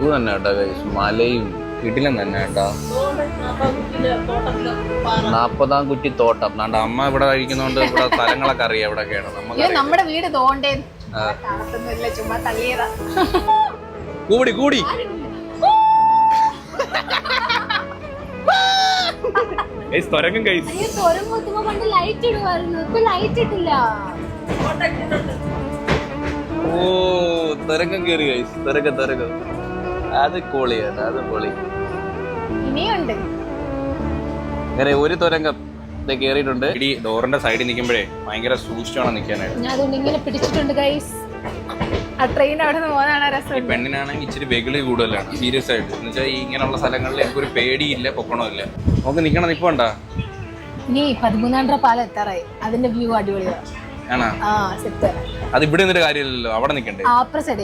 ഇത് തന്നെ കേട്ടോ ഗൈസ്, മലയും കിടിലം തന്നെ കേട്ടോ. 40-ാം കുറ്റി തോട്ടം. അമ്മ ഇവിടെ കഴിക്കുന്നോണ്ട് ഇവിടെ സ്ഥലങ്ങളൊക്കെ അറിയാം എവിടെയൊക്കെയാണ്. നമ്മുടെ വീട് തോണ്ടേ കൂടി കൂടി തുരങ്കം കഴിച്ചു. ഓ തുരങ്കം കയറി കഴിച്ചു. തുരങ്കം അത് പൊളിയാണ്, അത് പൊളി. ഇനിയുണ്ട് അങ്ങനെ ഒരു തുരങ്കം കേറിയിട്ടുണ്ട്. ഇടി ഡോറിന്റെ സൈഡിൽ നിൽക്കുമ്പോഴേ ഭയങ്കര സൂക്ഷിച്ചാണ് നിൽക്കാനായിട്ട്. ഞാൻ അതുകൊണ്ട് ഇങ്ങനെ പിടിച്ചിട്ടുണ്ട് ഗൈസ്. ആ ട്രെയിൻ അവിടെ നിന്ന് പോകാനാണ് രസം. പെണ്ണിനാണെങ്കിൽ ഇച്ചിരി വെകിളി കൂടുതലാണ്, സീരിയസ് ആയിട്ട്. എന്ന് വെച്ചാൽ ഇങ്ങനെയുള്ള സ്ഥലങ്ങളിൽ എനിക്കൊരു പേടിയില്ല, പൊക്കണമില്ല. നമുക്ക് നിക്കണം. നിപ്പണ്ടാ ഇനി 13-ാം രൂപ പാലം എത്താറായി. അതിന്റെ വ്യൂ അടിപൊളിയാണ്. ആണോ? ആ സെറ്റ്. അത് ഇവിടെ നിന്നിട്ട് കാര്യമില്ലല്ലോ, അവിടെ നിൽക്കണ്ടേ? APRA side